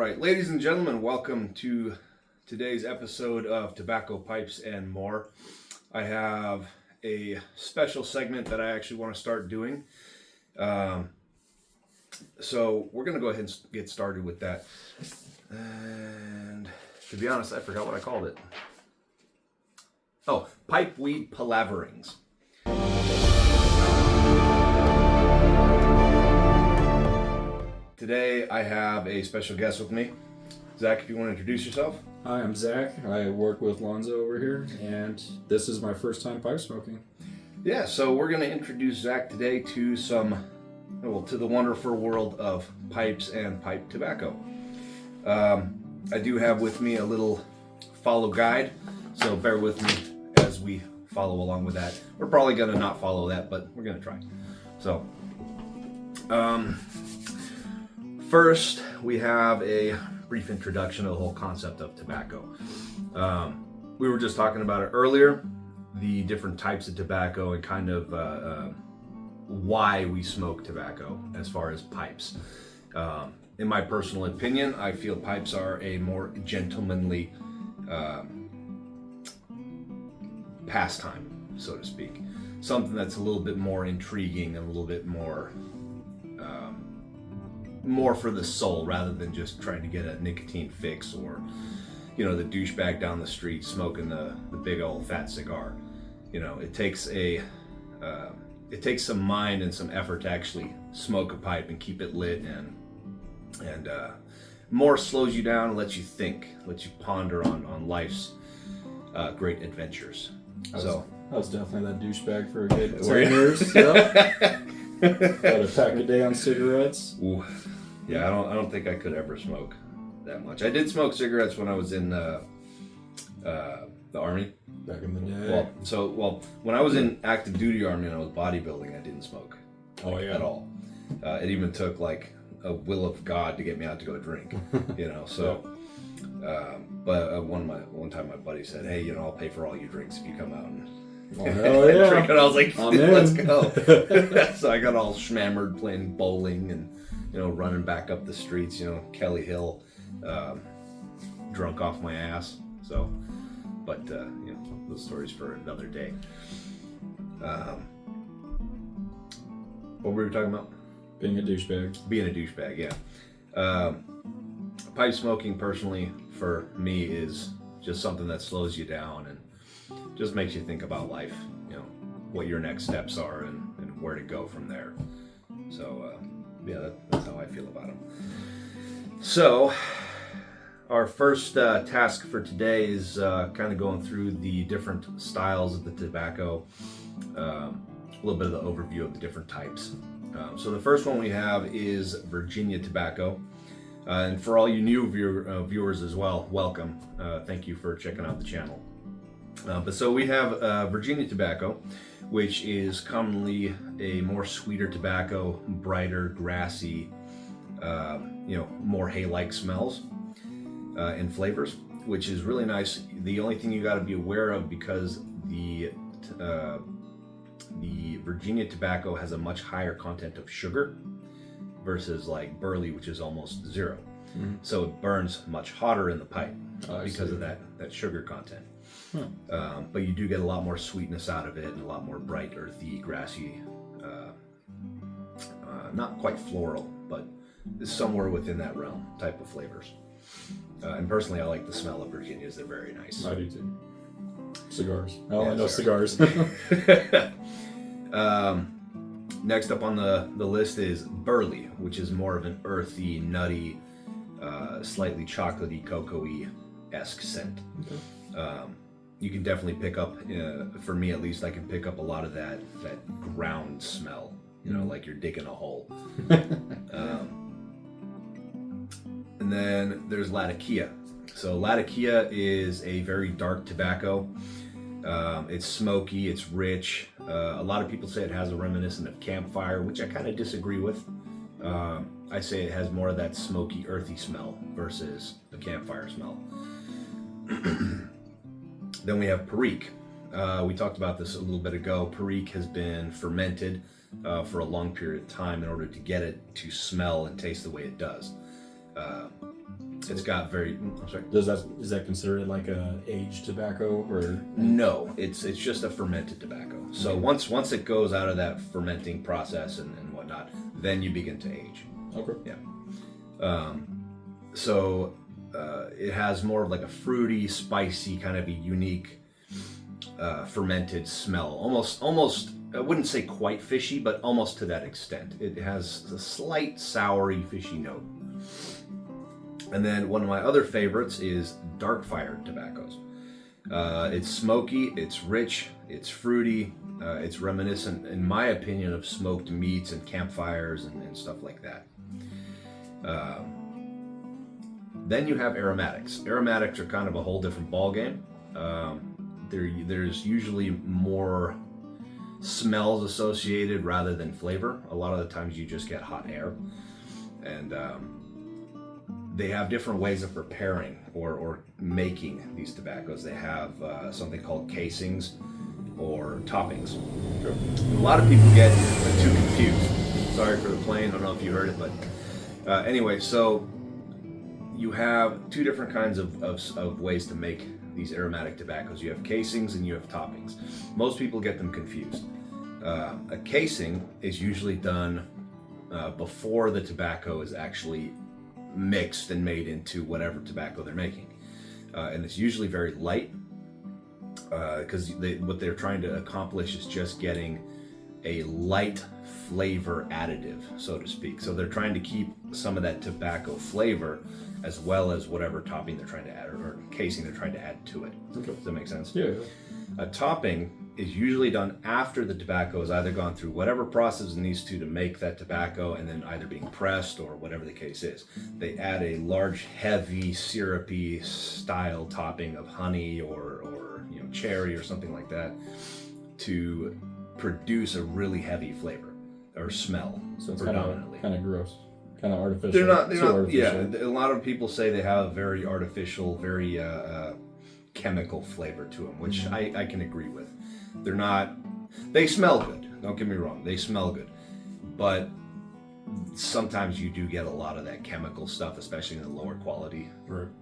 right, ladies and gentlemen, welcome to today's episode of Tobacco Pipes and More. I have a special segment that I actually want to start doing. So we're going to go ahead and get started with that. And to be honest, I forgot what I called it. Oh, Pipeweed Palaverings. Today I have a special guest with me. Zach, if you want to introduce yourself. Hi, I'm Zach. I work with Lonzo over here, and this is my first time pipe smoking. Yeah, so we're going to introduce Zach today to to the wonderful world of pipes and pipe tobacco. I do have with me a little follow guide, so bear with me as we follow along with that. We're probably going to not follow that, but we're going to try. So, first, we have a brief introduction of the whole concept of tobacco. We were just talking about it earlier, the different types of tobacco and kind of why we smoke tobacco as far as pipes. In my personal opinion, I feel pipes are a more gentlemanly pastime, so to speak. Something that's a little bit more intriguing and a little bit more for the soul rather than just trying to get a nicotine fix or, the douchebag down the street smoking the big old fat cigar. It takes some mind and some effort to actually smoke a pipe and keep it lit, and more slows you down and lets you think, lets you ponder on life's great adventures. I was definitely that douchebag for a good 10 years. About a pack a day on cigarettes. Ooh. Yeah, I don't think I could ever smoke that much. I did smoke cigarettes when I was in the Army. Back in the day. Well, when I was in active duty Army and I was bodybuilding, I didn't smoke at all. It even took like a will of God to get me out to go drink, But one time my buddy said, "Hey, I'll pay for all your drinks if you come out and drink." And I was like, "Let's go!" So I got all schmammered playing bowling and running back up the streets, Kelly Hill, drunk off my ass. So, but those stories for another day. What were we talking about? Being a douchebag. Being a douchebag, yeah. Pipe smoking, personally, for me, is just something that slows you down and just makes you think about life, what your next steps are and where to go from there. So, that's how I feel about them. So, our first task for today is kind of going through the different styles of the tobacco, a little bit of the overview of the different types. So the first one we have is Virginia tobacco. And for all you new viewers as well, welcome. Thank you for checking out the channel. So we have Virginia tobacco, which is commonly a more sweeter tobacco, brighter, grassy, more hay-like smells and flavors, which is really nice. The only thing you got to be aware of, because the Virginia tobacco has a much higher content of sugar versus like burley, which is almost zero. Mm-hmm. So it burns much hotter in the pipe because of that sugar content. But you do get a lot more sweetness out of it and a lot more bright, earthy, grassy, not quite floral, but somewhere within that realm type of flavors. And personally, I like the smell of Virginias. They're very nice. I do too. Cigars. I know cigars. Next up on the list is burley, which is more of an earthy, nutty, slightly chocolatey, cocoa-y-esque scent. Okay. You can definitely pick up, for me at least, I can pick up a lot of that ground smell, like you're digging a hole. And then there's Latakia. So Latakia is a very dark tobacco. It's smoky, it's rich. A lot of people say it has a reminiscent of campfire, which I kind of disagree with. I say it has more of that smoky, earthy smell versus the campfire smell. Then we have Perique. We talked about this a little bit ago. Perique has been fermented for a long period of time in order to get it to smell and taste the way it does. It's got very. I'm sorry. Is that considered like a aged tobacco or? No, it's just a fermented tobacco. So once it goes out of that fermenting process and whatnot, then you begin to age. Okay. Yeah. So it has more of like a fruity, spicy, kind of a unique fermented smell. Almost. I wouldn't say quite fishy, but almost to that extent. It has a slight soury, fishy note. And then one of my other favorites is dark fired tobaccos. It's smoky, it's rich, it's fruity, it's reminiscent, in my opinion, of smoked meats and campfires and stuff like that. Then you have aromatics. Aromatics are kind of a whole different ballgame. There's usually more smells associated rather than flavor. A lot of the times you just get hot air. And they have different ways of preparing or making these tobaccos. They have something called casings or toppings. A lot of people get too confused. Sorry for the plane, I don't know if you heard it, but anyway, so you have two different kinds of ways to make these aromatic tobaccos. You have casings and you have toppings. Most people get them confused. A casing is usually done before the tobacco is actually mixed and made into whatever tobacco they're making, and it's usually very light because what they're trying to accomplish is just getting a light flavor additive, so to speak. So they're trying to keep some of that tobacco flavor as well as whatever topping they're trying to add or casing they're trying to add to it. Okay. Does that make sense? Yeah. A topping is usually done after the tobacco has either gone through whatever process it needs to make that tobacco and then either being pressed or whatever the case is. They add a large, heavy, syrupy style topping of honey or cherry or something like that to produce a really heavy flavor or smell. So it's predominantly kind of gross, kind of artificial. They're not. Artificial. Yeah, a lot of people say they have a very artificial, very chemical flavor to them, which I can agree with. They're not. They smell good. Don't get me wrong. They smell good, but sometimes you do get a lot of that chemical stuff, especially in the lower quality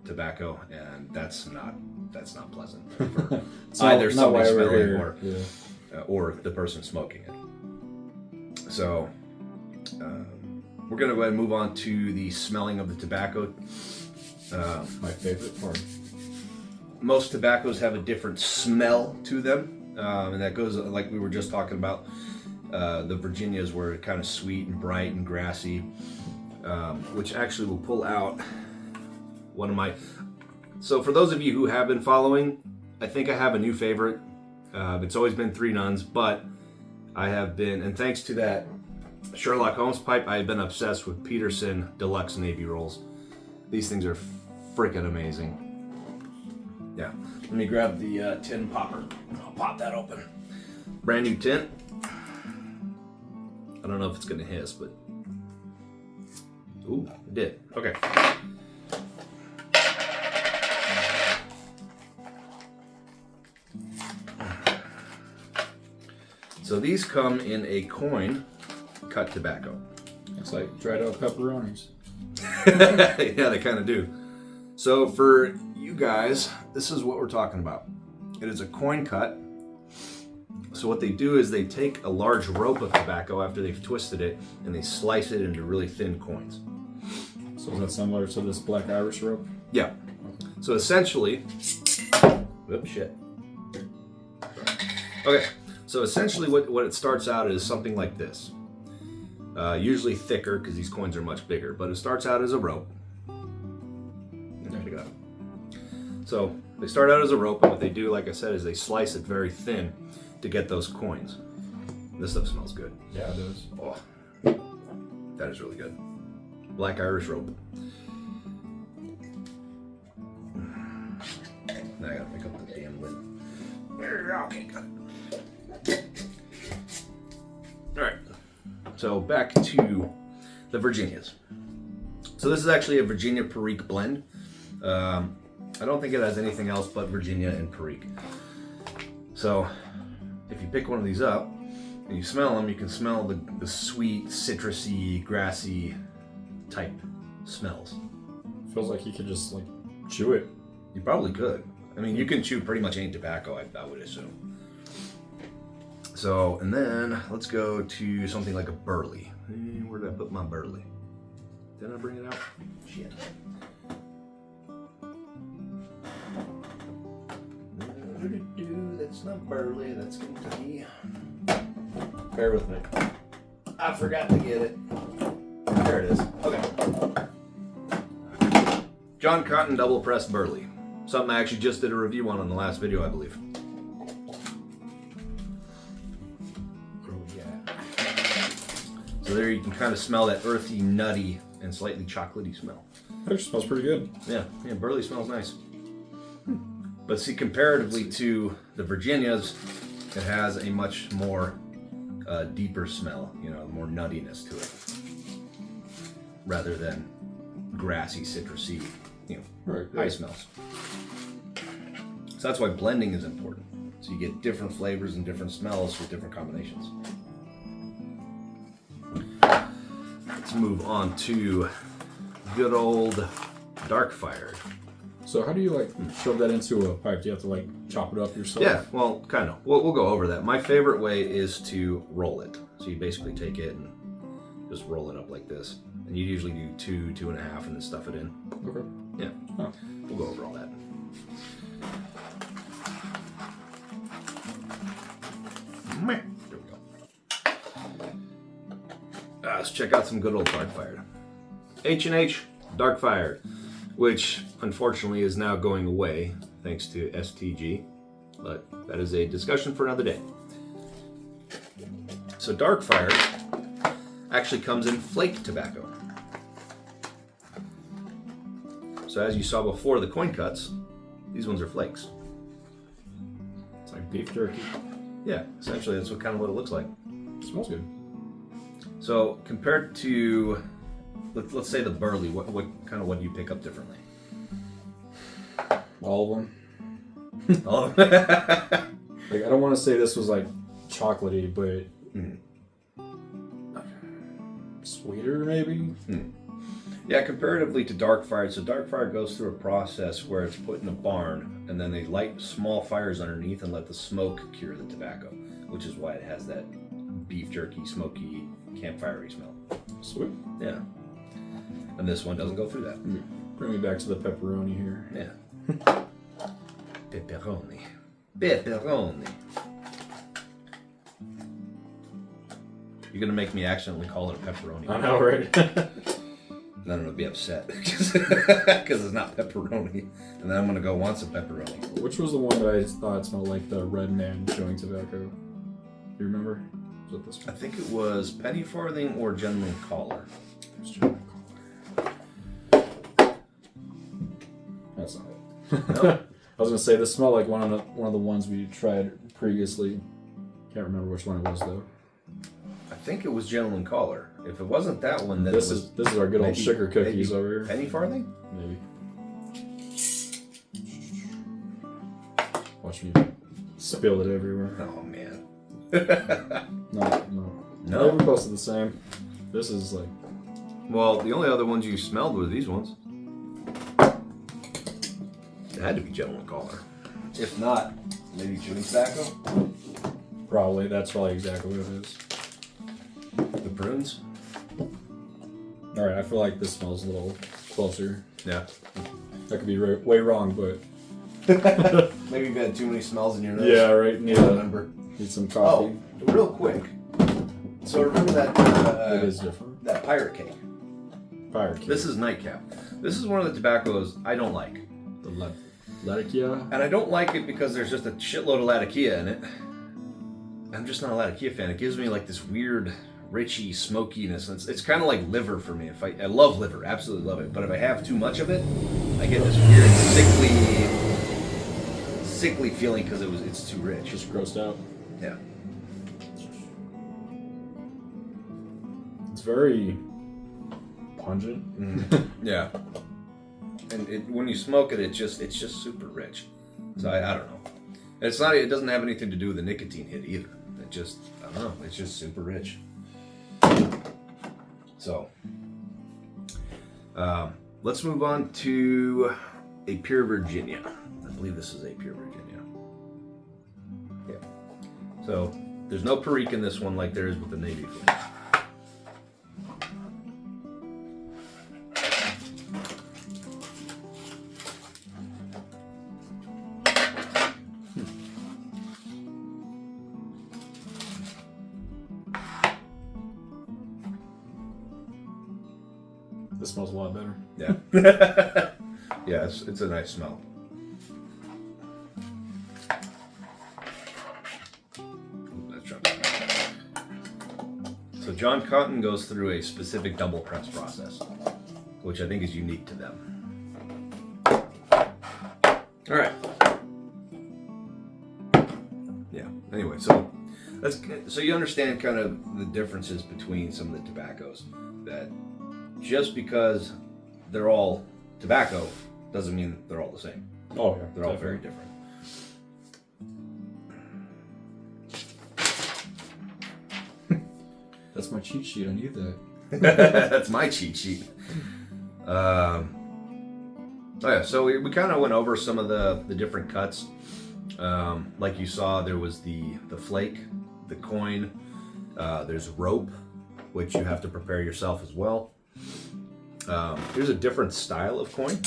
tobacco, and that's not pleasant for either somebody smelling or the person smoking it. So we're gonna go ahead and move on to the smelling of the tobacco. My favorite part. Most tobaccos have a different smell to them, and that goes like we were just talking about. The Virginias were kind of sweet and bright and grassy, which actually will pull out one of my. So for those of you who have been following, I think I have a new favorite. It's always been Three Nuns, but I have been, and thanks to that Sherlock Holmes pipe, I have been obsessed with Peterson Deluxe Navy Rolls. These things are freaking amazing. Yeah, let me grab the tin popper. I'll pop that open. Brand new tin. I don't know if it's gonna hiss, but ooh, it did. Okay. So these come in a coin cut tobacco. It's like dried out pepperonis. Yeah, they kind of do. So for you guys, this is what we're talking about. It is a coin cut. So what they do is they take a large rope of tobacco after they've twisted it and they slice it into really thin coins. So is that similar to this black Irish rope? Yeah. So essentially, whoops, shit. Okay. So essentially what it starts out is something like this. Usually thicker because these coins are much bigger, but it starts out as a rope. There you go. So they start out as a rope, and what they do, like I said, is they slice it very thin to get those coins. This stuff smells good. Yeah, it does. Oh, that is really good. Black Irish rope. Now I gotta pick up the damn lid. Okay, got it. All right. So back to the Virginias. So this is actually a Virginia Perique blend. I don't think it has anything else but Virginia and Perique. So if you pick one of these up and you smell them, you can smell the sweet, citrusy, grassy type smells Feels like you could just like chew it. You probably could. I mean, you can chew pretty much any tobacco, I would assume. So, and then let's go to something like a burley. Where did I put my burley? Didn't I bring it out? Shit. That's not burley, that's Kentucky. Bear with me. I forgot to get it. There it is. Okay. John Cotton double pressed burley. Something I actually just did a review on the last video, I believe. Oh yeah. So there you can kind of smell that earthy, nutty, and slightly chocolatey smell. It actually smells pretty good. Yeah, burley smells nice. But see, comparatively to the Virginias, it has a much more deeper smell, more nuttiness to it, rather than grassy, citrusy, high smells. So that's why blending is important. So you get different flavors and different smells with different combinations. Let's move on to good old dark fired. So how do you like shove that into a pipe? Do you have to like chop it up yourself? Yeah, well, kind of. We'll go over that. My favorite way is to roll it. So you basically take it and just roll it up like this. And you usually do 2.5, and then stuff it in. Okay. Yeah. Oh. We'll go over all that. There we go. Let's check out some good old dark fired. H&H dark fired, which unfortunately is now going away thanks to STG, but that is a discussion for another day. So dark fired actually comes in flake tobacco. So as you saw before the coin cuts, these ones are flakes. It's like beef jerky. Yeah, essentially that's what it looks like. It smells good. So compared to, let's say the burley, what do you pick up differently? All of them. All of them. Like I don't want to say this was like chocolatey, but sweeter maybe. Yeah, comparatively to dark fired. So dark fired goes through a process where it's put in a barn, and then they light small fires underneath and let the smoke cure the tobacco, which is why it has that beef jerky, smoky, campfirey smell. Sweet. Yeah. And this one doesn't go through that. Bring me back to the pepperoni here. Yeah. Pepperoni. Pepperoni. You're gonna make me accidentally call it a pepperoni. I know, right? Then I'm gonna be upset because it's not pepperoni, and then I'm gonna go want some pepperoni. Which was the one that I thought smelled like the red man chewing tobacco? You remember? Was it this one? I think it was penny farthing or gentleman collar. That's not it. No? I was gonna say this smelled like one of the ones we tried previously. Can't remember which one it was though. I think it was gentleman collar. If it wasn't that one, then This it was is our good old sugar cookies over here. penny farthing. Maybe. Watch me spill it everywhere. Oh man. No. They were close to the same. This is like. Well, the only other ones you smelled were these ones. It had to be gentleman collar. If not, maybe chewing tobacco. Probably. That's probably exactly what it is. The prunes. All right. I feel like this smells a little closer. Yeah. That could be way wrong, but. Maybe you've had too many smells in your nose. Yeah. Right. Need Remember. Need some coffee. Oh, real quick. So remember that It is different. that pirate cake. Fire cake. This is nightcap. This is one of the tobaccos I don't like. The Latakia. And I don't like it because there's just a shitload of Latakia in it. I'm just not a Latakia fan. It gives me like this weird, richy smokiness. It's kind of like liver for me. I love liver, absolutely love it. But if I have too much of it, I get this weird sickly feeling because it's too rich. Just grossed out. Yeah. It's very pungent. Yeah. And when you smoke it, it's just super rich. So I don't know. It doesn't have anything to do with the nicotine hit either. I don't know. It's just super rich. So, let's move on to a pure Virginia. I believe this is a pure Virginia. Yeah. So there's no Perique in this one like there is with the Navy Flame. This smells a lot better. Yeah. Yeah, it's a nice smell. Let's try that. So John Cotton goes through a specific double press process, which I think is unique to them. All right. Yeah. Anyway, so you understand kind of the differences between some of the tobaccos. That just because they're all tobacco doesn't mean they're all the same. Oh yeah, They're all very different. That's my cheat sheet. I need that. That's my cheat sheet. Oh yeah, so we kind of went over some of the different cuts. Like you saw, there was the flake, the coin. There's rope, which you have to prepare yourself as well. Here's a different style of coin.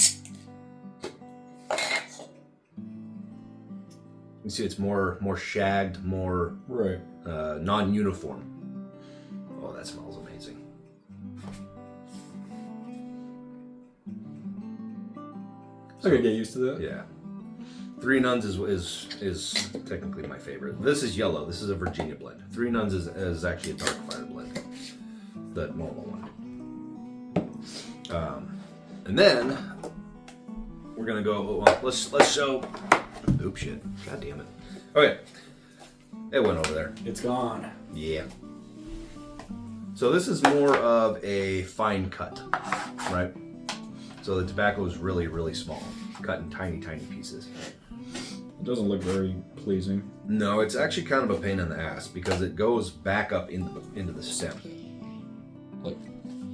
You see, it's more shagged, more Right. non-uniform. Oh, that smells amazing. I could get used to that. Yeah. Three Nuns is technically my favorite. This is yellow. This is a Virginia blend. Three Nuns is actually a dark fire blend. The normal one. And then we're gonna go. Well, let's show. Oop shit! God damn it! Okay, it went over there. It's gone. Yeah. So this is more of a fine cut, right? So the tobacco is really, really small, cut in tiny, tiny pieces. It doesn't look very pleasing. No, it's actually kind of a pain in the ass because it goes back up into the stem. Like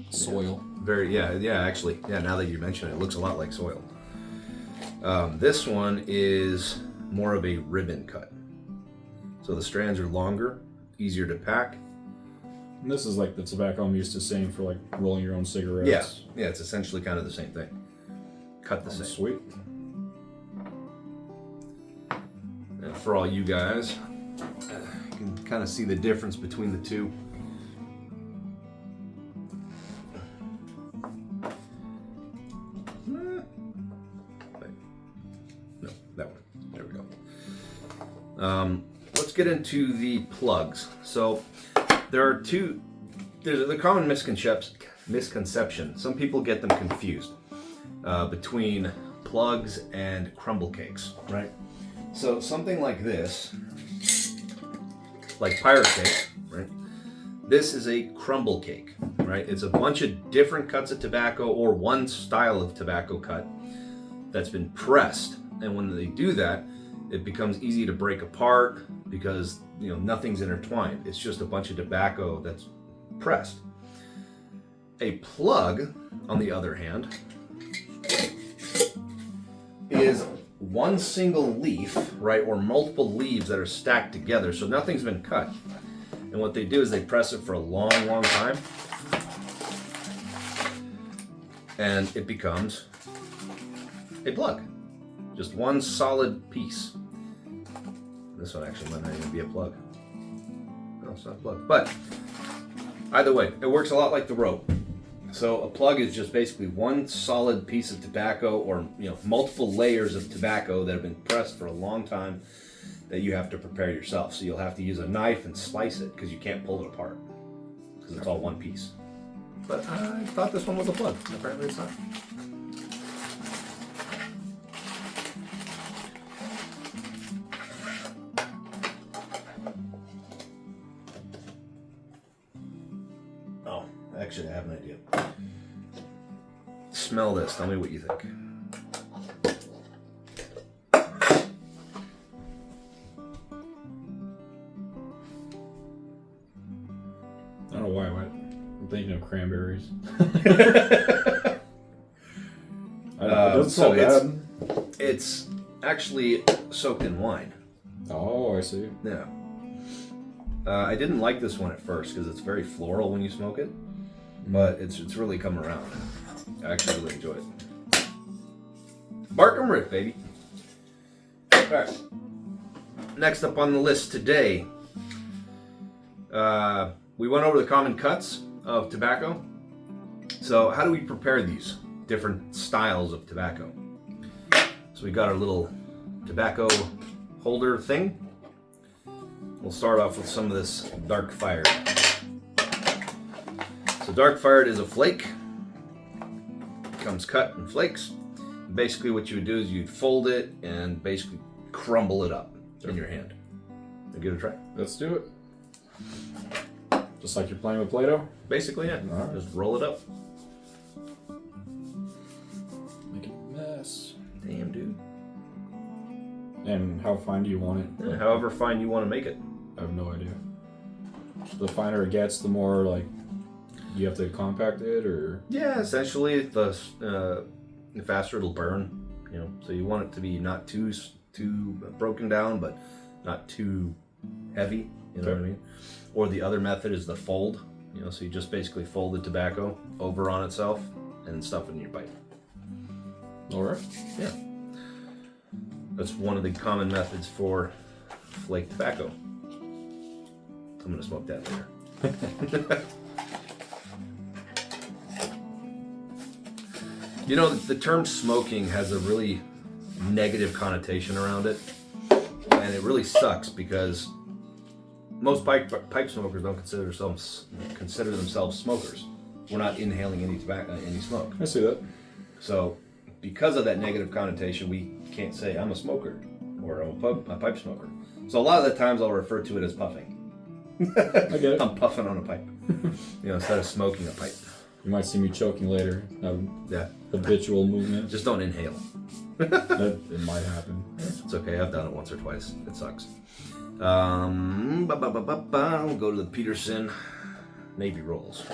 soil. Actually, now that you mention it, it looks a lot like soil. This one is more of a ribbon cut. So the strands are longer, easier to pack. And this is like the tobacco I'm used to seeing for like rolling your own cigarettes. Yeah, it's essentially kind of the same thing. Cut the same. Sweet. And for all you guys, you can kind of see the difference between the two. No, that one. There we go. Let's get into the plugs. So there are two. There's the common misconception. Some people get them confused between plugs and crumble cakes, right? So something like this, like pirate cake, right? This is a crumble cake, right? It's a bunch of different cuts of tobacco or one style of tobacco cut that's been pressed. And when they do that, it becomes easy to break apart because nothing's intertwined. It's just a bunch of tobacco that's pressed. A plug, on the other hand, is one single leaf, right, or multiple leaves that are stacked together, so nothing's been cut. And what they do is they press it for a long, long time, and it becomes a plug. Just one solid piece. This one actually might not even be a plug. No, it's not a plug. But either way, it works a lot like the rope. So a plug is just basically one solid piece of tobacco or multiple layers of tobacco that have been pressed for a long time that you have to prepare yourself. So you'll have to use a knife and slice it because you can't pull it apart because it's all one piece. But I thought this one was a plug. Apparently it's not. Oh, actually I have an idea. Smell this. Tell me what you think. I don't know why. I'm thinking of cranberries. Doesn't smell bad. It's actually soaked in wine. Oh, I see. Yeah. I didn't like this one at first because it's very floral when you smoke it, but it's really come around. I actually really enjoy it. Bark and Rick, baby. All right. Next up on the list today, we went over the common cuts of tobacco. So how do we prepare these different styles of tobacco? So we got our little tobacco holder thing. We'll start off with some of this dark fired. So dark fired is a flake. It comes cut in flakes. Basically what you would do is you'd fold it and basically crumble it up in your hand. And give it a try. Let's do it. Just like you're playing with Play-Doh? Basically, yeah. Right. Just roll it up. Make it a mess. Damn, dude. And how fine do you want it? Yeah, however fine you want to make it. I have no idea. The finer it gets, the more like you have to compact it, or Yeah, essentially, the faster it'll burn. You know, so you want it to be not too broken down, but not too heavy. You know what I mean? Or the other method is the fold. You know, so you just basically fold the tobacco over on itself and stuff it in your pipe. all right. Yeah, that's one of the common methods for flake tobacco. I'm gonna smoke that later. You know, the term smoking has a really negative connotation around it, and it really sucks because most pipe smokers don't consider themselves smokers. We're not inhaling any tobacco, any smoke. I see that. So, because of that negative connotation, we can't say I'm a smoker or I'm a pipe smoker. So a lot of the times I'll refer to it as puffing. I get it. I'm puffing on a pipe, instead of smoking a pipe. You might see me choking later. Yeah, Habitual movement. just don't inhale. It might happen. It's okay. I've done it once or twice. It sucks. We'll go to the Peterson Navy rolls.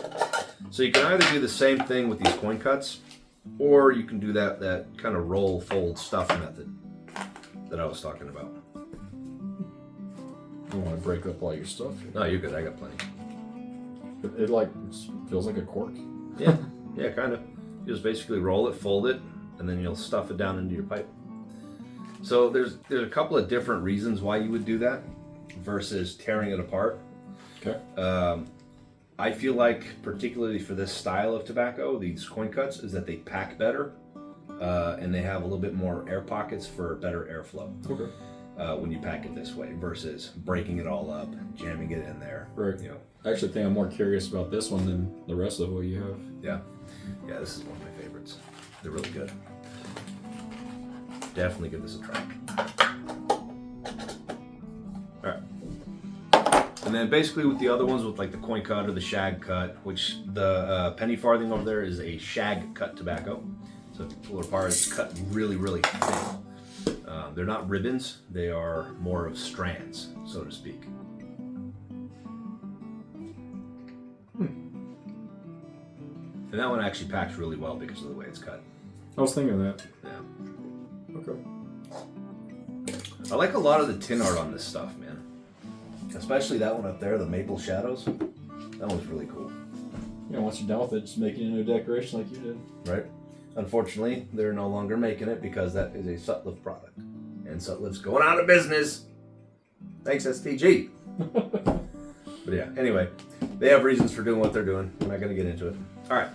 So you can either do the same thing with these coin cuts, or you can do that kind of roll, fold, stuff method that I was talking about. You want to break up all your stuff. No, you're good. I got plenty. It like feels like a cork. Yeah, yeah, kind of. You just basically roll it, fold it, and then you'll stuff it down into your pipe. So there's a couple of different reasons why you would do that versus tearing it apart. Okay. I feel like, particularly for this style of tobacco, these coin cuts, is that they pack better, and they have a little bit more air pockets for better airflow. Okay. When you pack it this way versus breaking it all up, jamming it in there. Right. I actually think I'm more curious about this one than the rest of what you have. Yeah, this is one of my favorites. They're really good. Definitely give this a try. All right. And then basically with the other ones, with like the coin cut or the shag cut, which the penny farthing over there is a shag cut tobacco. So if you pull it apart, it's cut really, really thin. They're not ribbons, they are more of strands, so to speak. And that one actually packs really well because of the way it's cut. I was thinking of that. Yeah. Okay. I like a lot of the tin art on this stuff, man. Especially that one up there, the Maple Shadows. That one's really cool. Yeah, once you're done with it, just make it into a decoration like you did. Right? Unfortunately, they're no longer making it because that is a Sutliff product. And Sutliff's going out of business. Thanks, STG. But yeah, anyway, they have reasons for doing what they're doing. We're not going to get into it. All right.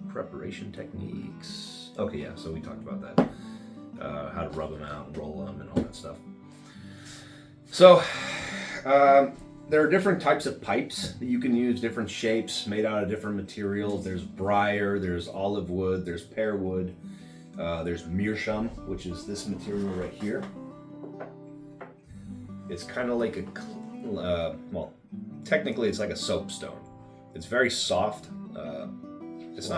Preparation techniques. Okay, yeah, so we talked about that. How to rub them out and roll them and all that stuff. So, there are different types of pipes that you can use, different shapes, made out of different materials. There's briar, there's olive wood, there's pear wood, there's meerschaum, which is this material right here. It's kind of like a, well, technically it's like a soapstone. It's very soft. It's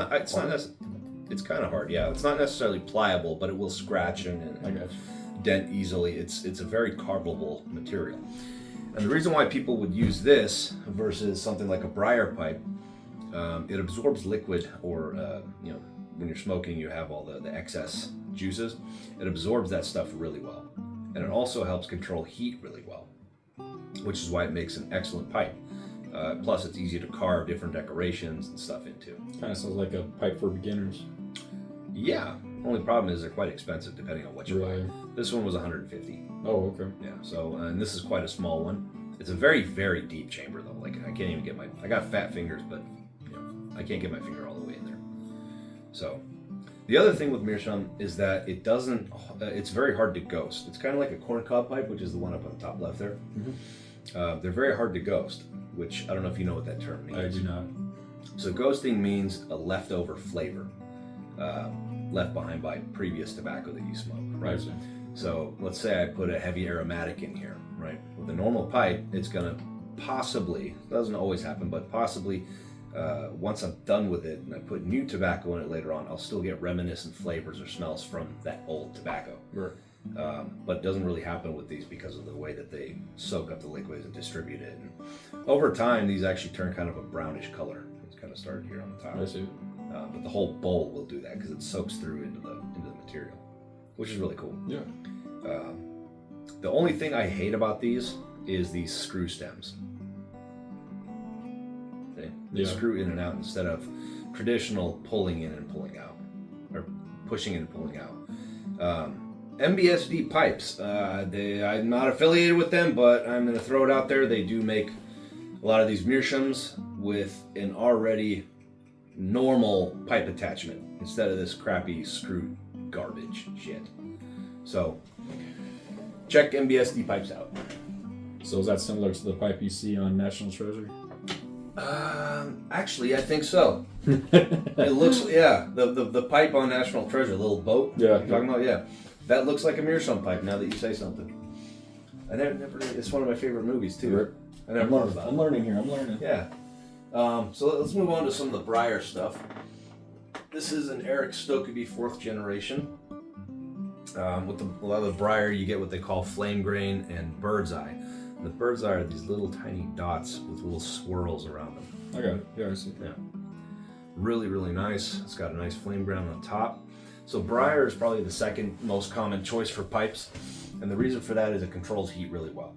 kind of hard, yeah. It's not necessarily pliable, but it will scratch and dent easily. It's a very carvable material. And the reason why people would use this versus something like a briar pipe It absorbs liquid, or when you're smoking, you have all the excess juices. It absorbs that stuff really well, and it also helps control heat really well, which is why it makes an excellent pipe. Plus, it's easy to carve different decorations and stuff into. Kind of sounds like a pipe for beginners. Yeah. Only problem is they're quite expensive depending on what you buy. Really? This one was 150. Oh, okay. Yeah. So, and this is quite a small one. It's a very, very deep chamber though. Like I can't even get I got fat fingers, but I can't get my finger all the way in there. So, the other thing with meerschaum is that it doesn't. It's very hard to ghost. It's kind of like a corncob pipe, which is the one up on the top left there. Mm-hmm. They're very hard to ghost, which I don't know if you know what that term means. I do not. So ghosting means a leftover flavor left behind by previous tobacco that you smoke, right? So let's say I put a heavy aromatic in here, right? With a normal pipe, it's gonna possibly, doesn't always happen, but possibly once I'm done with it and I put new tobacco in it later on, I'll still get reminiscent flavors or smells from that old tobacco. Right. But it doesn't really happen with these because of the way that they soak up the liquids and distribute it. And over time, these actually turn kind of a brownish color. It's kind of started here on the top. I see. But the whole bowl will do that because it soaks through into the material, which is really cool. Yeah. The only thing I hate about these is these screw stems. Okay? They screw in and out instead of traditional pulling in and pulling out, or pushing in and pulling out. MBSD pipes. I'm not affiliated with them, but I'm going to throw it out there. They do make a lot of these meerschaums with an already normal pipe attachment instead of this crappy screw garbage shit. So check MBSD pipes out. So is that similar to the pipe you see on National Treasure? Actually, I think so. It looks, the pipe on National Treasure, little boat. Yeah. You're talking about, yeah. That looks like a meerschaum pipe now that you say something. I never it's one of my favorite movies too. Right. I never thought about it. I'm learning here. I'm learning. Yeah. So let's move on to some of the Briar stuff. This is an Eric Stokeby 4th generation. With a lot of the Briar, you get what they call flame grain and bird's eye. And the bird's eye are these little tiny dots with little swirls around them. I got it. Yeah, I see. Yeah. Really, really nice. It's got a nice flame grain on top. So Briar is probably the second most common choice for pipes. And the reason for that is it controls heat really well.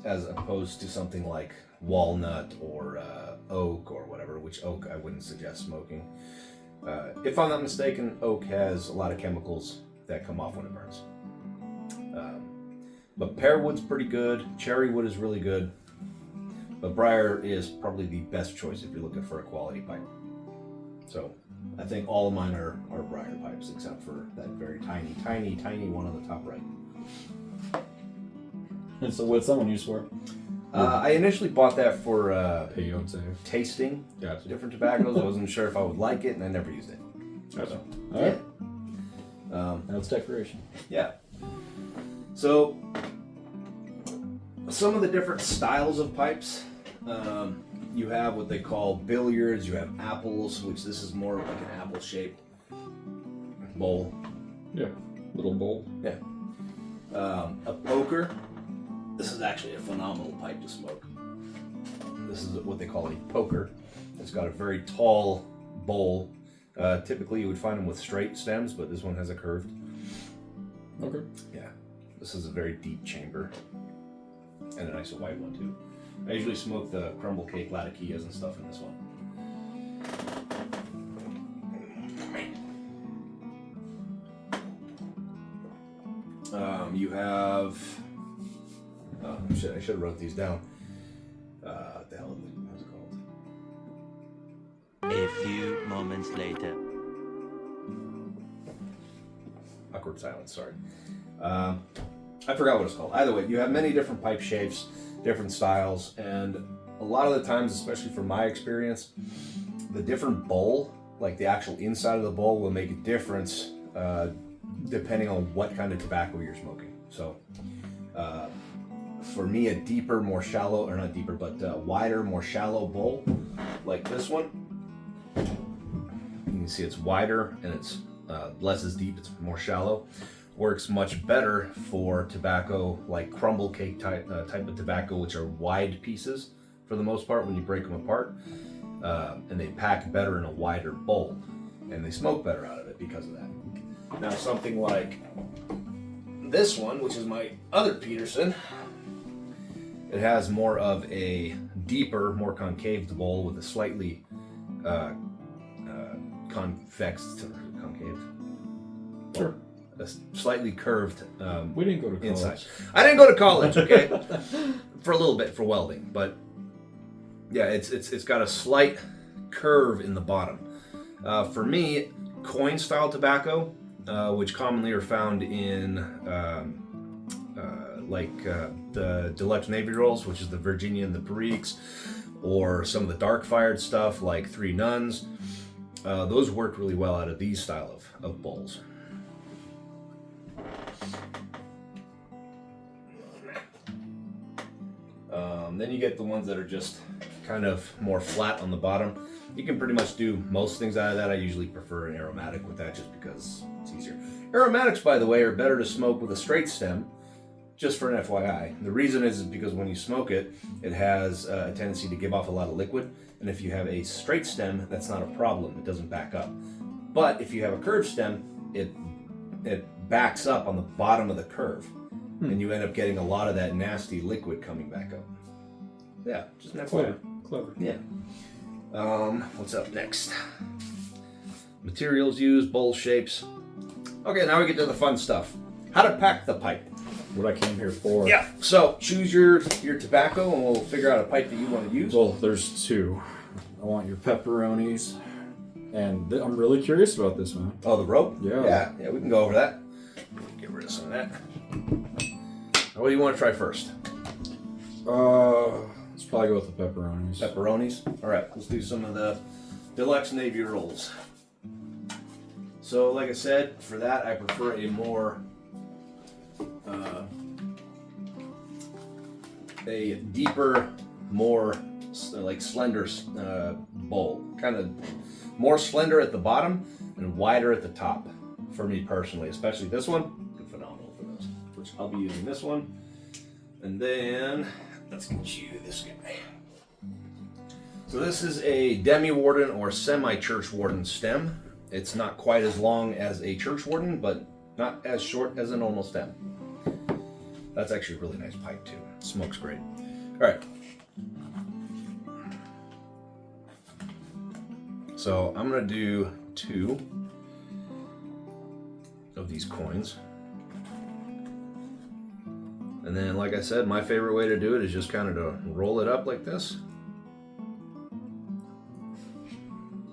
As opposed to something like walnut or oak or whatever, which oak I wouldn't suggest smoking. If I'm not mistaken, oak has a lot of chemicals that come off when it burns. But pear wood's pretty good, cherry wood is really good, but Briar is probably the best choice if you're looking for a quality pipe. So I think all of mine are Briar pipes except for that very tiny, tiny, tiny one on the top right. And so what's that one used for? I initially bought that for Peyote. tasting Gotcha. different tobaccos. I wasn't sure if I would like it, and I never used it. Gotcha. So, All right. yeah. Now it's decoration. Yeah. So, some of the different styles of pipes. You have what they call billiards. You have apples, which this is more like an apple-shaped bowl. Yeah. Little bowl. Yeah. A poker. This is actually a phenomenal pipe to smoke. This is what they call a poker. It's got a very tall bowl. Typically, you would find them with straight stems, but this one has a curved. Okay. Yeah. This is a very deep chamber. And a nice white one, too. I usually smoke the crumble cake latakias and stuff in this one. You have... Oh, shit, I should have wrote these down. What the hell is it called? A few moments later. Awkward silence, sorry. I forgot what it's called. Either way, you have many different pipe shapes, different styles, and a lot of the times, especially from my experience, the different bowl, like the actual inside of the bowl, will make a difference depending on what kind of tobacco you're smoking. So, for me, a deeper, more shallow, or not deeper, but wider, more shallow bowl, like this one, you can see it's wider and it's less as deep, it's more shallow. Works much better for tobacco like crumble cake type of tobacco, which are wide pieces for the most part when you break them apart. and they pack better in a wider bowl, and they smoke better out of it because of that. Now something like this one, which is my other Peterson, it has more of a deeper, more concaved bowl with a slightly concaved? Sure. A slightly curved We didn't go to college. inside. I didn't go to college, okay? For a little bit for welding, but yeah, it's got a slight curve in the bottom. For me, coin style tobacco, which commonly are found in the Deluxe Navy Rolls, which is the Virginia and the Periques, or some of the dark fired stuff like Three Nuns. Those work really well out of these style of bowls. Then you get the ones that are just kind of more flat on the bottom. You can pretty much do most things out of that. I usually prefer an aromatic with that just because it's easier. Aromatics, by the way, are better to smoke with a straight stem, just for an FYI. The reason is because when you smoke it, it has a tendency to give off a lot of liquid. And if you have a straight stem, that's not a problem. It doesn't back up. But if you have a curved stem, it backs up on the bottom of the curve. And you end up getting a lot of that nasty liquid coming back up. Yeah, just an FYI. Clever. Yeah. What's up next? Materials used, bowl shapes. Okay, now we get to the fun stuff. How to pack the pipe. What I came here for. Yeah. So choose your tobacco, and we'll figure out a pipe that you want to use. Well, there's two. I want your pepperonis, and I'm really curious about this one. Oh, the rope? Yeah. Yeah, we can go over that. Get rid of some of that. What do you want to try first? Let's probably go with the pepperonis. Pepperonis? All right, let's do some of the Deluxe Navy Rolls. So, like I said, for that I prefer a more a deeper, more like slender bowl. Kind of more slender at the bottom and wider at the top for me personally, especially this one. Phenomenal for this, which I'll be using this one. And then let's get you this guy. So this is a demi-warden or semi-church warden stem. It's not quite as long as a church warden, but not as short as a normal stem. That's actually a really nice pipe too. It smokes great. All right. So I'm gonna do 2 of these coins. And then, like I said, my favorite way to do it is just kind of to roll it up like this.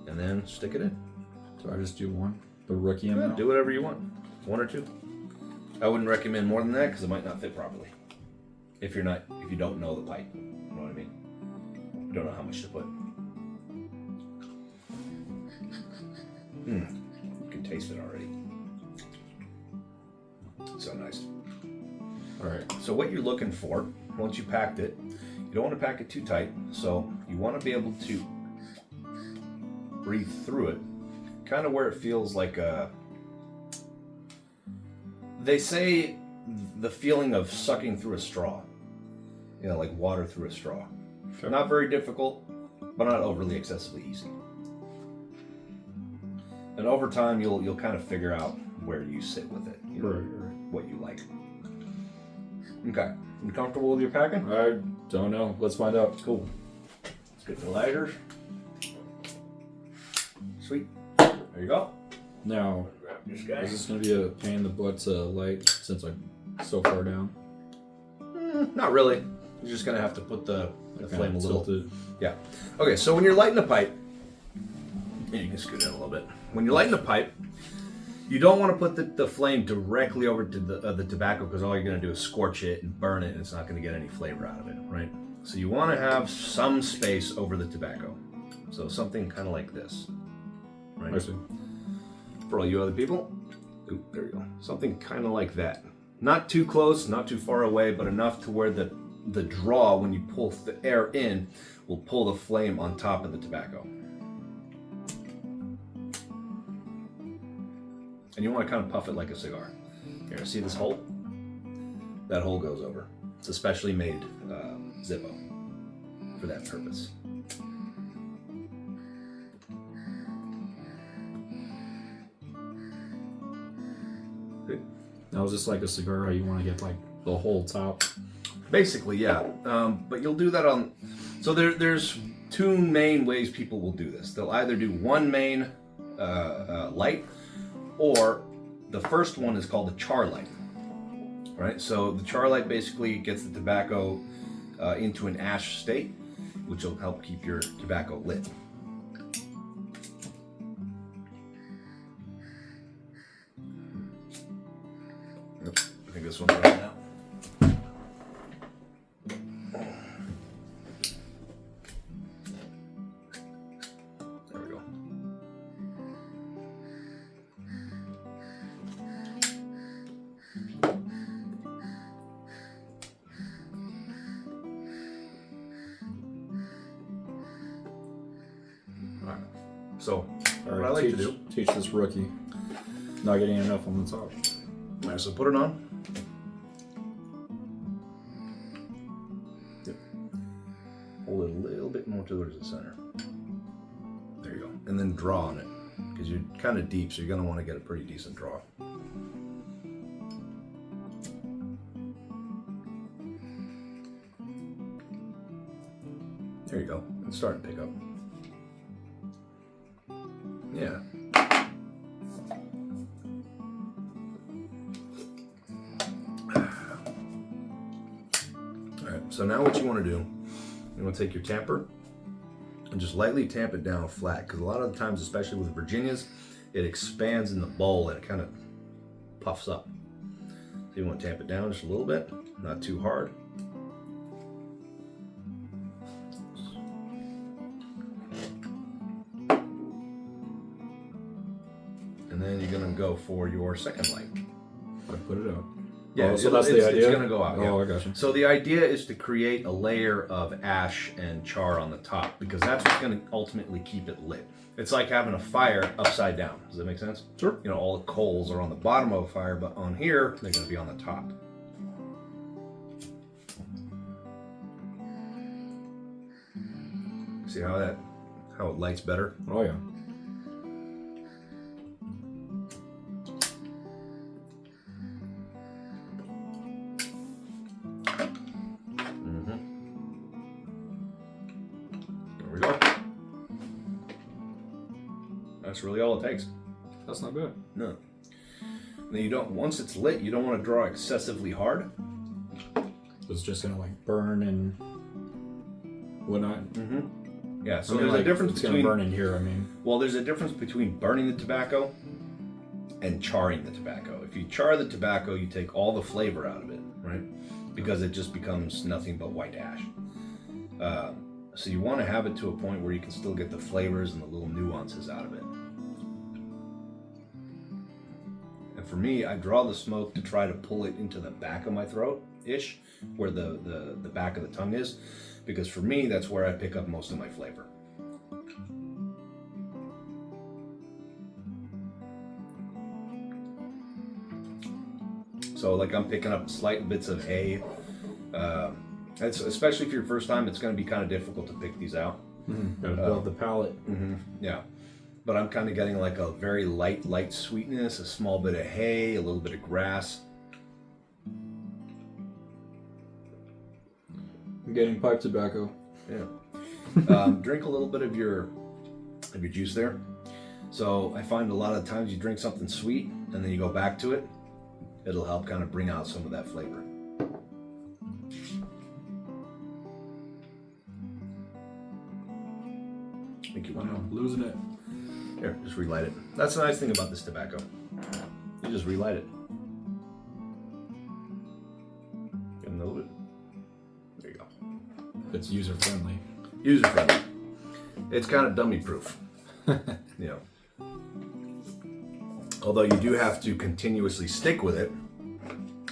And then stick it in. So I just do one? The rookie amount? Do whatever you want. 1 or 2. I wouldn't recommend more than that because it might not fit properly. If you don't know the pipe. You know what I mean? You don't know how much to put. You can taste it already. So nice. Alright, so what you're looking for, once you packed it, you don't want to pack it too tight, so you want to be able to breathe through it, kind of where it feels like they say the feeling of sucking through a straw. You know, like water through a straw. Okay. Not very difficult, but not overly excessively easy. And over time, you'll kind of figure out where you sit with it, you know, right. What you like. Okay, you comfortable with your packing? I don't know. Let's find out. Cool. Let's get the lighters. Sweet. There you go. Now, Grab this guy. is this going to be a pain in the butt to light since I'm so far down? Not really. You're just going to have to put the flame a little. Tilted. Yeah. Okay, so when you're lighting a pipe, you can scoot in a little bit. When you're lighting a pipe, you don't want to put the flame directly over to the tobacco because all you're going to do is scorch it and burn it, and it's not going to get any flavor out of it, right? So you want to have some space over the tobacco. So something kind of like this, right? I see. For all you other people, ooh, there you go. Something kind of like that. Not too close, not too far away, but enough to where the draw, when you pull the air in, will pull the flame on top of the tobacco. And you want to kind of puff it like a cigar. Here, see this hole? That hole goes over. It's a specially made Zippo for that purpose. Now, is this like a cigar? How you want to get like the whole top? Basically, yeah. But you'll do that on. So there's two main ways people will do this. They'll either do one main light, or the first one is called the char light. Right. So the char light basically gets the tobacco into an ash state, which will help keep your tobacco lit. I think this one's right now. There we go. All right. So, All what right, I like to do. teach this rookie. Not getting enough on the top. All right, so put it on. Yep. Hold it a little bit more towards the center. There you go. And then draw on it, because you're kind of deep, so you're going to want to get a pretty decent draw. There you go. It's starting to pick up. Yeah. So now what you want to do, you want to take your tamper and just lightly tamp it down flat, because a lot of the times, especially with Virginias, it expands in the bowl and it kind of puffs up. So you want to tamp it down just a little bit, not too hard. And then you're going to go for your second light. I put it out. Yeah, oh, so that's the idea? It's going to go out. Oh, yeah. I got you. So the idea is to create a layer of ash and char on the top, because that's what's going to ultimately keep it lit. It's like having a fire upside down. Does that make sense? Sure. You know, all the coals are on the bottom of a fire, but on here, they're going to be on the top. See how it lights better? Oh, yeah. That's really all it takes. That's not bad. No. Then you don't. Once it's lit, you don't want to draw excessively hard. It's just gonna like burn and whatnot. Mm-hmm. Yeah. So I mean, there's like, a difference it's between. gonna burn in here. I mean. Well, there's a difference between burning the tobacco and charring the tobacco. If you char the tobacco, you take all the flavor out of it, right? Because it just becomes nothing but white ash. So you want to have it to a point where you can still get the flavors and the little nuances out of it. And for me, I draw the smoke to try to pull it into the back of my throat-ish, where the back of the tongue is, because for me, that's where I pick up most of my flavor. So like I'm picking up slight bits of hay. Especially if you're first time, it's going to be kind of difficult to pick these out. Mm-hmm. Gotta build the palate. Mm-hmm. Yeah. But I'm kind of getting like a very light sweetness, a small bit of hay, a little bit of grass. I'm getting pipe tobacco. Yeah. Drink a little bit of your juice there. So I find a lot of times you drink something sweet and then you go back to it, it'll help kind of bring out some of that flavor. I think you want to. Losing it. Here, just relight it. That's the nice thing about this tobacco. You just relight it. Get a little bit. There you go. It's user friendly. User friendly. It's kind of dummy proof. You know. Although you do have to continuously stick with it,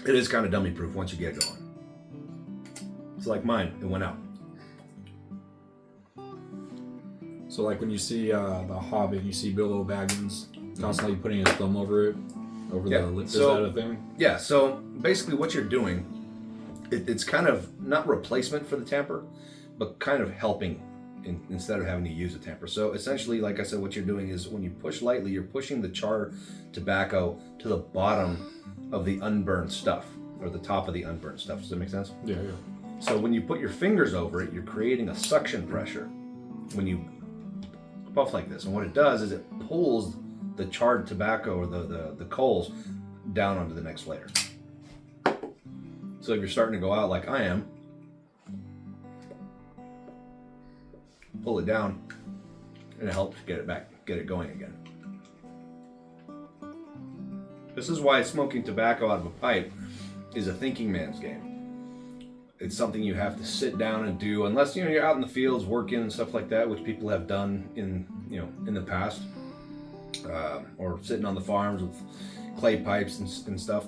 it is kind of dummy proof once you get going. It's like mine, it went out. So like when you see The Hobbit, you see Bilbo Baggins constantly putting his thumb over it, over the lip. Is that a thing? Yeah, so basically what you're doing, it's kind of not replacement for the tamper, but kind of helping instead of having to use a tamper. So essentially, like I said, what you're doing is when you push lightly, you're pushing the char tobacco to the bottom of the unburned stuff, or the top of the unburned stuff. Does that make sense? Yeah. So when you put your fingers over it, you're creating a suction pressure when you puff like this. And what it does is it pulls the charred tobacco or the coals down onto the next layer. So if you're starting to go out like I am, pull it down and it helps get it going again. This is why smoking tobacco out of a pipe is a thinking man's game. It's something you have to sit down and do, unless you're out in the fields working and stuff like that, which people have done in the past, or sitting on the farms with clay pipes and stuff.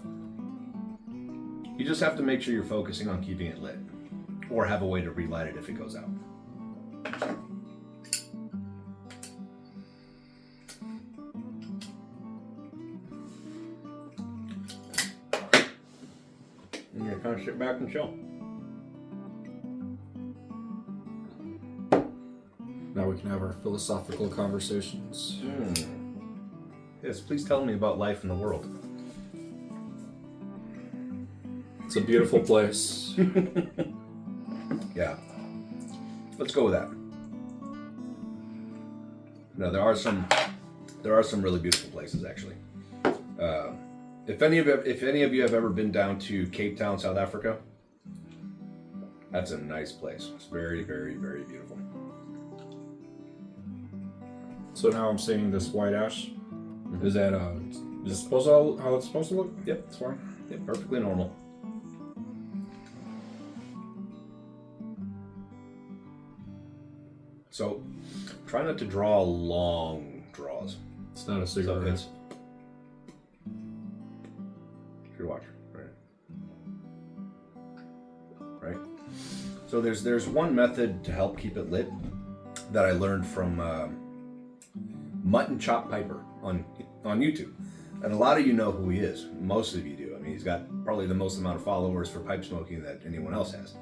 You just have to make sure you're focusing on keeping it lit, or have a way to relight it if it goes out. And you're kind of sit back and chill. Now we can have our philosophical conversations. Yes, please tell me about life in the world. It's a beautiful place. Yeah. Let's go with that. No, there are some really beautiful places actually. If any of you have ever been down to Cape Town, South Africa, that's a nice place. It's very, very, very beautiful. So now I'm seeing this white ash. Is that is it supposed to how it's supposed to look? Yep, That's fine. yep, perfectly normal. So, try not to draw long draws. It's not a So cigarette. it's your watch, right? So there's one method to help keep it lit that I learned from Mutton Chop Piper on YouTube, and a lot of you know who he is. Most of you do. I mean, he's got probably the most amount of followers for pipe smoking that anyone else has.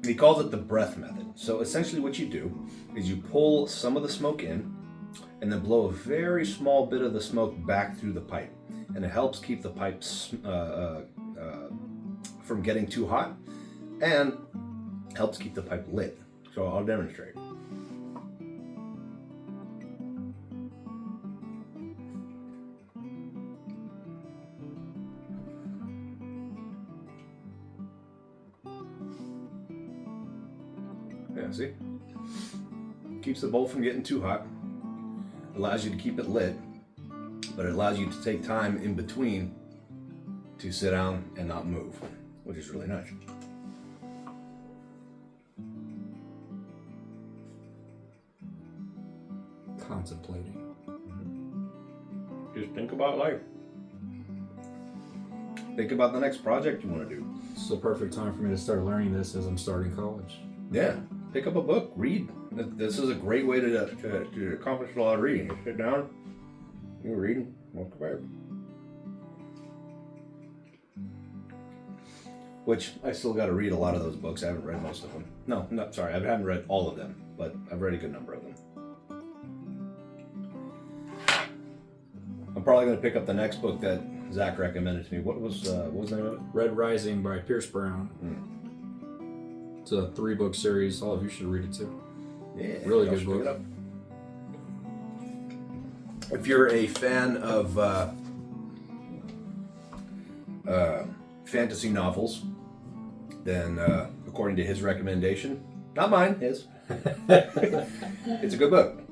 He calls it the breath method. So essentially what you do is you pull some of the smoke in and then blow a very small bit of the smoke back through the pipe. And it helps keep the pipes from getting too hot and helps keep the pipe lit. So I'll demonstrate. Yeah, see? Keeps the bowl from getting too hot. Allows you to keep it lit, but it allows you to take time in between to sit down and not move, which is really nice. Contemplating. Just think about life. Think about the next project you want to do. It's the perfect time for me to start learning this as I'm starting college. Yeah, pick up a book, read. This is a great way to accomplish a lot of reading. You sit down, you read, walk away. Which I still got to read a lot of those books. I haven't read most of them. No, sorry, I haven't read all of them, but I've read a good number of them. I'm probably going to pick up the next book that Zach recommended to me. What was the name of it? Red Rising by Pierce Brown. It's a 3-book series. All of you should read it too. Yeah, Really y'all good should pick it book. up. If you're a fan of fantasy novels, then according to his recommendation, not mine, his, it's a good book.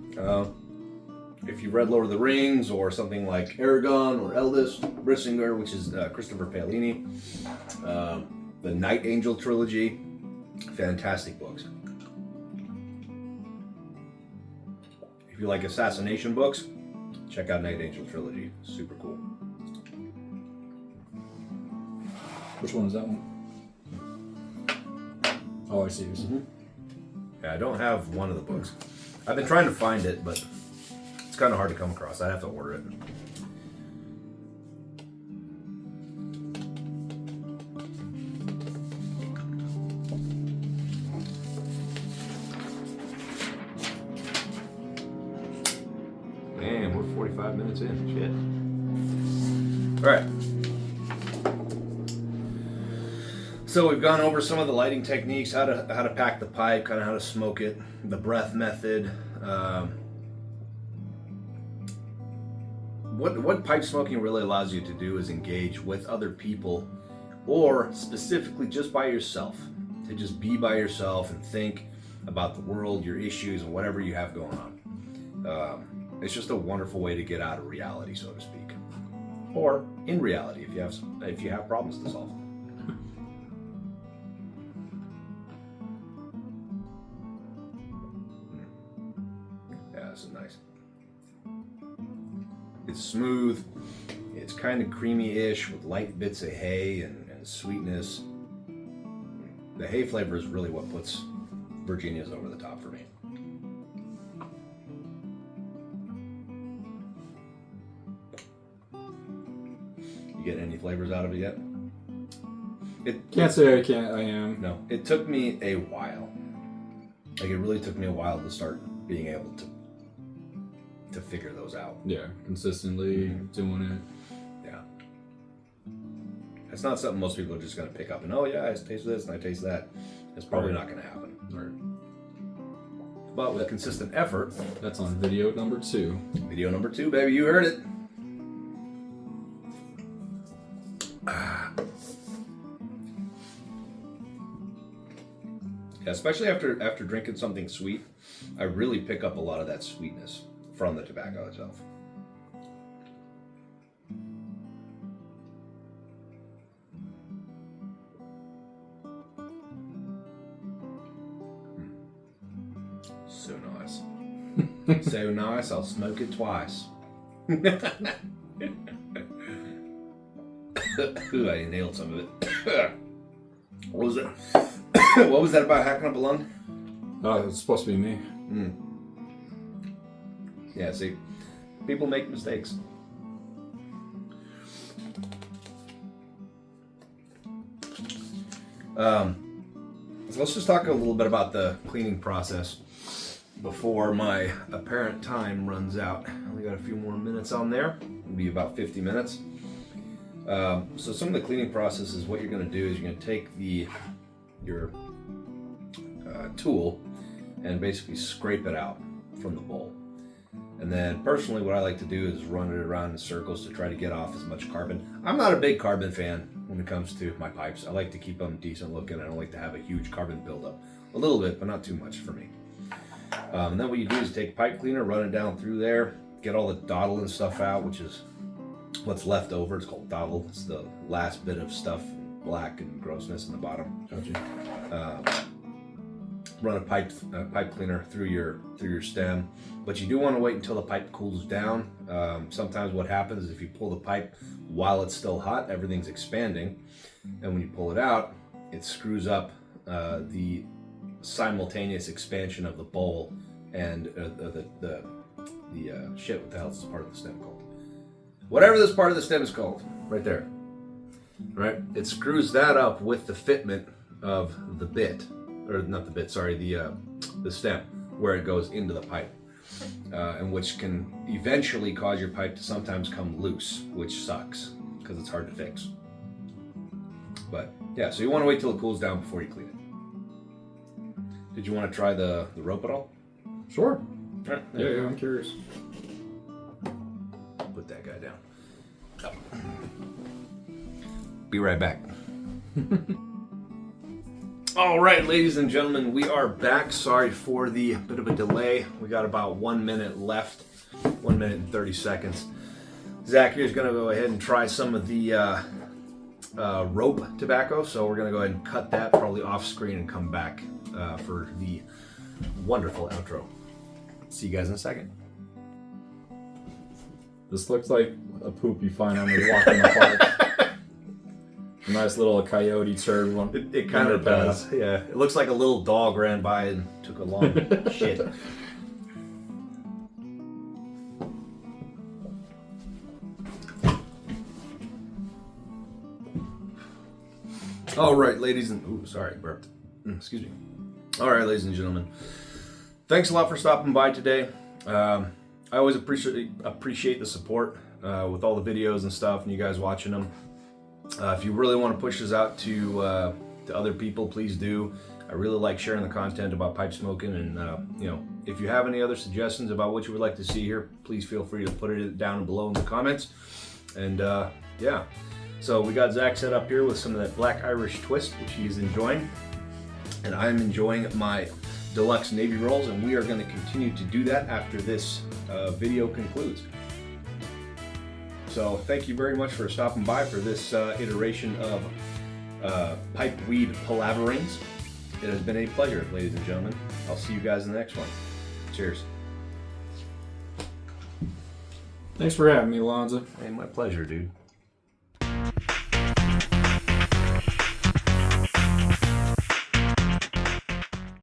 If you read Lord of the Rings or something like Aragon or Eldest, Brissinger, which is Christopher Paolini, the Night Angel trilogy, fantastic books. If you like assassination books, check out Night Angel trilogy. Super cool. Which one is that one? Oh, I see. Yeah, I don't have one of the books. I've been trying to find it, but it's kind of hard to come across. I'd have to order it. 45 minutes in. Shit. All right. So we've gone over some of the lighting techniques, how to pack the pipe, kind of how to smoke it, the breath method. What pipe smoking really allows you to do is engage with other people, or specifically just by yourself, to just be by yourself and think about the world, your issues, and whatever you have going on. It's just a wonderful way to get out of reality, so to speak, or in reality if you have problems to solve. Yeah, this is nice. It's smooth. It's kind of creamy-ish with light bits of hay and sweetness. The hay flavor is really what puts Virginia's over the top for me. You getting any flavors out of it yet? Can't say I am. No, it took me a while. Like, it really took me a while to start being able to figure those out. Yeah, consistently doing it. Yeah. It's not something most people are just going to pick up and, oh yeah, I taste this and I taste that. It's probably not going to happen. Right. But with consistent effort. That's on video number 2. Video number 2, baby. You heard it. Yeah, especially after drinking something sweet, I really pick up a lot of that sweetness from the tobacco itself. So nice. So nice, I'll smoke it twice. Ooh, I inhaled some of it. What was it? What was that about hacking up a lung? It's supposed to be me. Yeah, see, people make mistakes. So let's just talk a little bit about the cleaning process before my apparent time runs out. Only got a few more minutes on there. It'll be about 50 minutes. So some of the cleaning process is what you're going to do is you're going to take your tool and basically scrape it out from the bowl. And then personally what I like to do is run it around in circles to try to get off as much carbon. I'm not a big carbon fan when it comes to my pipes. I like to keep them decent looking. I don't like to have a huge carbon buildup. A little bit, but not too much for me. And then what you do is take pipe cleaner, run it down through there, get all the dottle and stuff out, which is what's left over. It's called dottle. It's the last bit of stuff, black and grossness in the bottom. Gotcha. Run a pipe cleaner through your stem, but you do want to wait until the pipe cools down. Sometimes what happens is if you pull the pipe while it's still hot, everything's expanding, and when you pull it out, it screws up the simultaneous expansion of the bowl and the shit. What the hell is this part of the stem called? Whatever this part of the stem is called, right there. Right, it screws that up with the fitment of the bit. Or not the bit, sorry, the stem, where it goes into the pipe, and which can eventually cause your pipe to sometimes come loose, which sucks because it's hard to fix. But yeah, so you want to wait till it cools down before you clean it. Did you want to try the rope at all? Sure. Right, Yeah, I'm curious. Put that guy down. Oh. Be right back. All right, ladies and gentlemen, we are back. Sorry for the bit of a delay. We got about 1 minute left, 1 minute and 30 seconds. Zach here's going to go ahead and try some of the rope tobacco. So we're going to go ahead and cut that probably off screen and come back for the wonderful outro. See you guys in a second. This looks like a poop you find on the walk in the park. A nice little coyote turd one. It kind of does. Yeah, it looks like a little dog ran by and took a long shit. All right, ladies and burped. Excuse me. All right, ladies and gentlemen, thanks a lot for stopping by today. I I always appreciate the support with all the videos and stuff, and you guys watching them. If you really want to push this out to other people, please do. I really like sharing the content about pipe smoking, and you know, if you have any other suggestions about what you would like to see here, please feel free to put it down below in the comments. And yeah, so we got Zach set up here with some of that Black Irish twist, which he's enjoying, and I'm enjoying my deluxe Navy rolls, and we are going to continue to do that after this video concludes. So thank you very much for stopping by for this iteration of Pipeweed Palaverings. It has been a pleasure, ladies and gentlemen. I'll see you guys in the next one. Cheers. Thanks for having me, Alonzo. Hey, my pleasure, dude.